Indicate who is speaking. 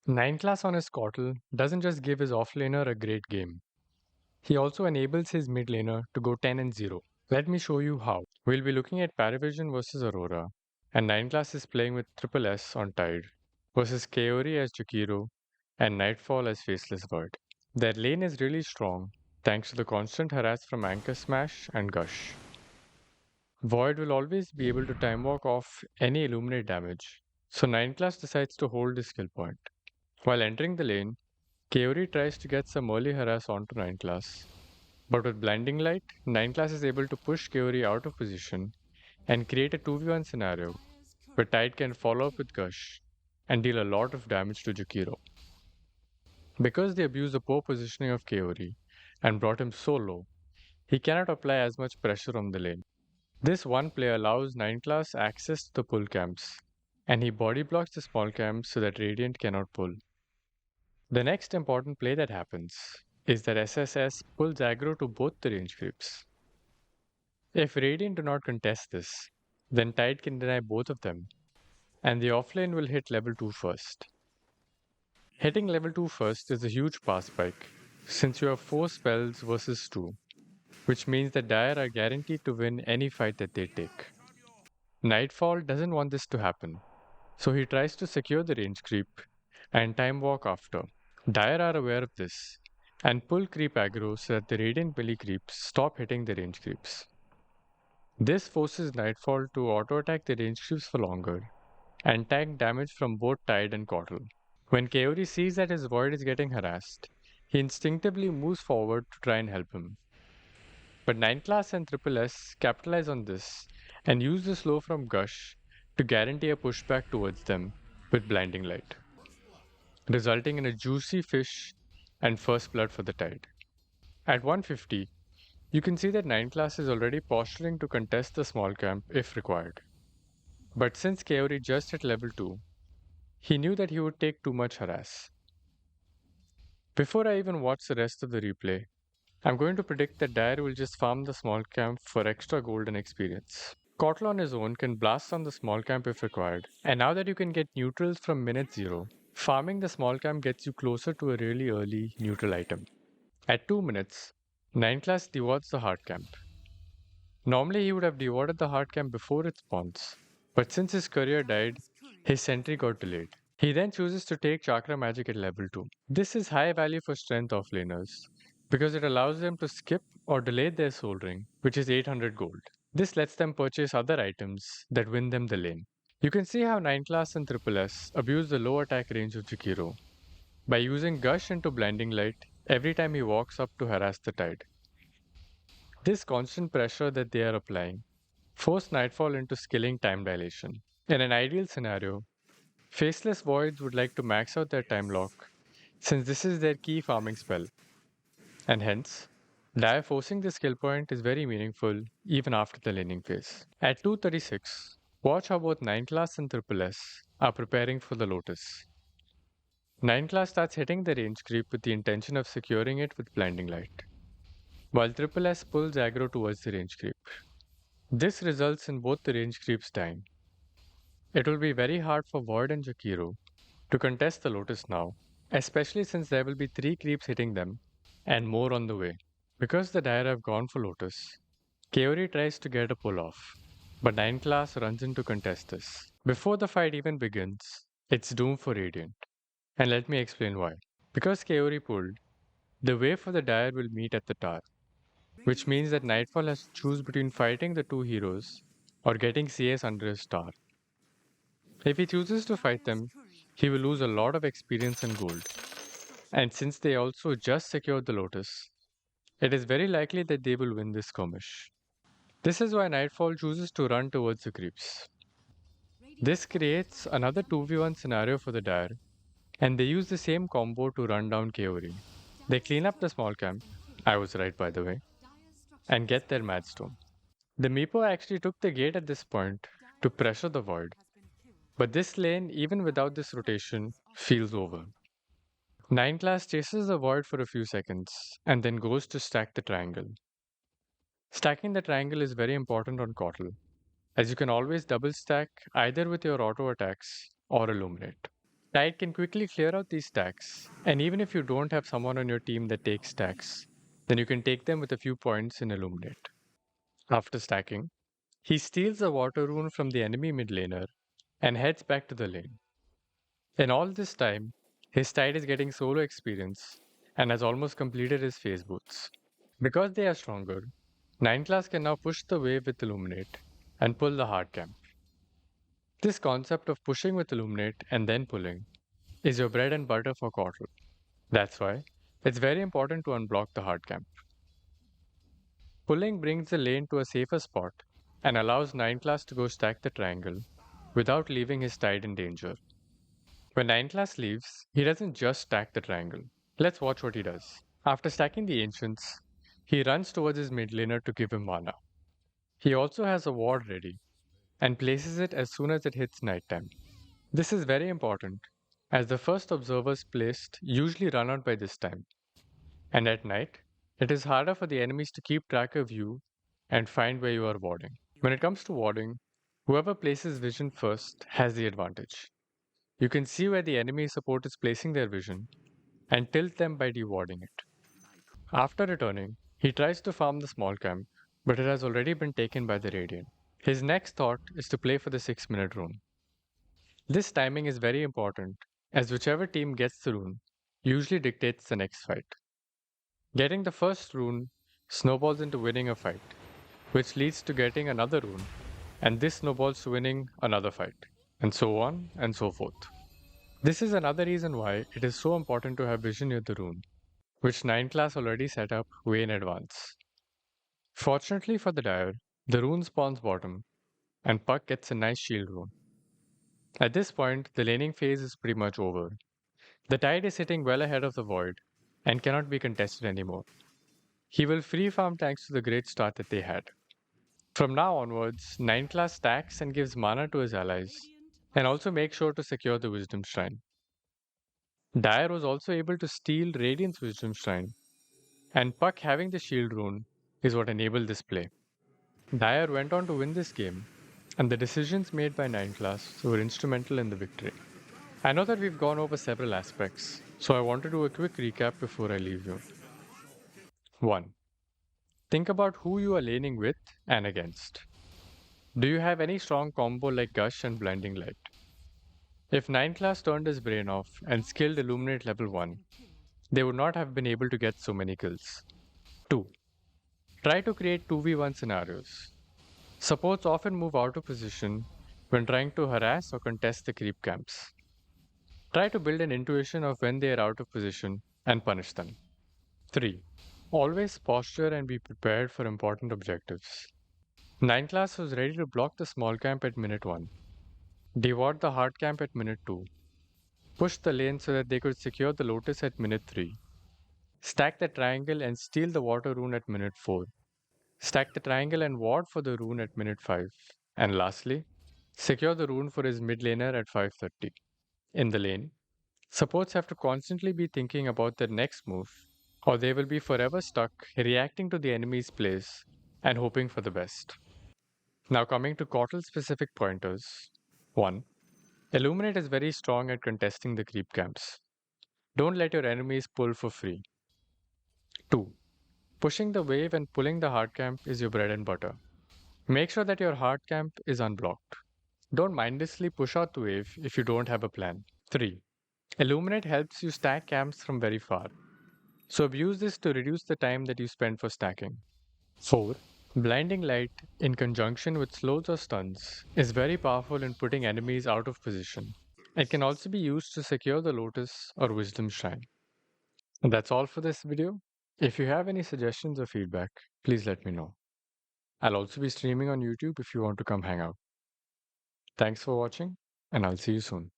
Speaker 1: 9 class on his KOTL doesn't just give his offlaner a great game. He also enables his mid laner to go 10 and 0. Let me show you how. We'll be looking at Paravision versus Aurora, and 9 class is playing with Triple S on Tide versus Kaori as Jakiro and Nightfall as Faceless Void. Their lane is really strong thanks to the constant harass from Anchor Smash and Gush. Void will always be able to time walk off any illuminate damage, so 9 class decides to hold his skill point. While entering the lane, Kaori tries to get some early harass onto 9 class, but with Blinding Light, 9 class is able to push Kaori out of position and create a 2v1 scenario where Tide can follow up with Gush and deal a lot of damage to Jakiro. Because they abused the poor positioning of Kaori and brought him so low, he cannot apply as much pressure on the lane. This one play allows 9 class access to the pull camps, and he body blocks the small camps so that Radiant cannot pull. The next important play that happens is that SSS pulls aggro to both the range creeps. If Radiant do not contest this, then Tide can deny both of them, and the offlane will hit level 2 first. Hitting level 2 first is a huge pass spike, since you have 4 spells versus 2, which means that Dire are guaranteed to win any fight that they take. Nightfall doesn't want this to happen, so he tries to secure the range creep and time walk after. Dire are aware of this and pull creep aggro so that the Radiant melee creeps stop hitting the range creeps. This forces Nightfall to auto attack the range creeps for longer and tank damage from both Tide and KOTL. When Kaori sees that his Void is getting harassed, he instinctively moves forward to try and help him. But 9 class and Triple S capitalize on this and use the slow from Gush to guarantee a pushback towards them with Blinding Light, resulting in a juicy fish and first blood for the Tide. At 150, you can see that 9 class is already posturing to contest the small camp if required. But since Kaori just hit level 2, he knew that he would take too much harass. Before I even watch the rest of the replay, I'm going to predict that Dire will just farm the small camp for extra gold and experience. KOTL on his own can blast on the small camp if required, and now that you can get neutrals from minute 0, farming the small camp gets you closer to a really early neutral item. At 2 minutes, 9 class dewards the hard camp. Normally he would have dewarded the hard camp before it spawns, but since his courier died, his sentry got delayed. He then chooses to take chakra magic at level 2. This is high value for strength offlaners, because it allows them to skip or delay their soul ring, which is 800 gold. This lets them purchase other items that win them the lane. You can see how 9 class and Triple S abuse the low attack range of Jakiro by using Gush into Blinding Light every time he walks up to harass the Tide. This constant pressure that they are applying force Nightfall into skilling time dilation. In an ideal scenario, Faceless Voids would like to max out their time lock, since this is their key farming spell, and hence, Dire forcing the skill point is very meaningful even after the laning phase. At 236, watch how both 9 class and Triple S are preparing for the Lotus. 9 class starts hitting the range creep with the intention of securing it with Blinding Light, while Triple S pulls aggro towards the range creep. This results in both the range creeps dying. It will be very hard for Void and Jakiro to contest the Lotus now, especially since there will be 3 creeps hitting them and more on the way. Because the Dire have gone for Lotus, Kaori tries to get a pull off, but 9 class runs in to contest this. Before the fight even begins, it's doomed for Radiant. And let me explain why. Because Kaori pulled, the wave for the Dire will meet at the tower, which means that Nightfall has to choose between fighting the 2 heroes or getting CS under his star. If he chooses to fight them, he will lose a lot of experience and gold. And since they also just secured the Lotus, it is very likely that they will win this skirmish. This is why Nightfall chooses to run towards the creeps. This creates another 2v1 scenario for the Dire, and they use the same combo to run down Kaori. They clean up the small camp, I was right by the way, and get their Madstone. The Meepo actually took the gate at this point to pressure the Void, but this lane, even without this rotation, feels over. 9 class chases the Void for a few seconds and then goes to stack the triangle. Stacking the triangle is very important on KOTL, as you can always double stack either with your auto attacks or illuminate. Tide can quickly clear out these stacks, and even if you don't have someone on your team that takes stacks, then you can take them with a few points in Illuminate. After stacking, he steals a water rune from the enemy mid laner and heads back to the lane. In all this time, his Tide is getting solo experience and has almost completed his phase boots. Because they are stronger, 9 class can now push the wave with Illuminate and pull the hard camp. This concept of pushing with Illuminate and then pulling is your bread and butter for KOTL. That's why it's very important to unblock the hard camp. Pulling brings the lane to a safer spot and allows 9 class to go stack the triangle without leaving his Tide in danger. When 9 class leaves, he doesn't just stack the triangle. Let's watch what he does. After stacking the ancients, he runs towards his mid laner to give him mana. He also has a ward ready and places it as soon as it hits nighttime. This is very important as the first observers placed usually run out by this time, and at night, it is harder for the enemies to keep track of you and find where you are warding. When it comes to warding, whoever places vision first has the advantage. You can see where the enemy support is placing their vision and tilt them by dewarding it. After returning, he tries to farm the small camp, but it has already been taken by the Radiant. His next thought is to play for the 6-minute rune. This timing is very important, as whichever team gets the rune usually dictates the next fight. Getting the first rune snowballs into winning a fight, which leads to getting another rune, and this snowballs to winning another fight, and so on and so forth. This is another reason why it is so important to have vision near the rune, which 9 class already set up way in advance. Fortunately for the Dire, the rune spawns bottom, and Puck gets a nice shield rune. At this point, the laning phase is pretty much over. The Tide is sitting well ahead of the Void and cannot be contested anymore. He will free farm tanks to the great start that they had. From now onwards, 9 class stacks and gives mana to his allies, and also makes sure to secure the Wisdom Shrine. Dire was also able to steal Radiant's Wisdom Shrine, and Puck having the shield rune is what enabled this play. Dire went on to win this game, and the decisions made by 9 class were instrumental in the victory. I know that we've gone over several aspects, so I want to do a quick recap before I leave you. 1. Think about who you are laning with and against. Do you have any strong combo like Gush and Blinding Light? If 9 class turned his brain off and skilled Illuminate level 1, they would not have been able to get so many kills. 2. Try to create 2v1 scenarios. Supports often move out of position when trying to harass or contest the creep camps. Try to build an intuition of when they are out of position and punish them. 3. Always posture and be prepared for important objectives. 9 class was ready to block the small camp at minute 1, deward the hard camp at minute 2, push the lane so that they could secure the Lotus at minute 3, stack the triangle and steal the water rune at minute 4, stack the triangle and ward for the rune at minute 5, and lastly, secure the rune for his mid laner at 5:30. In the lane, supports have to constantly be thinking about their next move, or they will be forever stuck reacting to the enemy's plays and hoping for the best. Now coming to KOTL specific pointers. 1. Illuminate is very strong at contesting the creep camps. Don't let your enemies pull for free. 2. Pushing the wave and pulling the hard camp is your bread and butter. Make sure that your hard camp is unblocked. Don't mindlessly push out the wave if you don't have a plan. 3. Illuminate helps you stack camps from very far. So abuse this to reduce the time that you spend for stacking. 4. Blinding light in conjunction with slows or stuns is very powerful in putting enemies out of position. It can also be used to secure the Lotus or Wisdom Shrine. And that's all for this video. If you have any suggestions or feedback, please let me know. I'll also be streaming on YouTube if you want to come hang out. Thanks for watching, and I'll see you soon.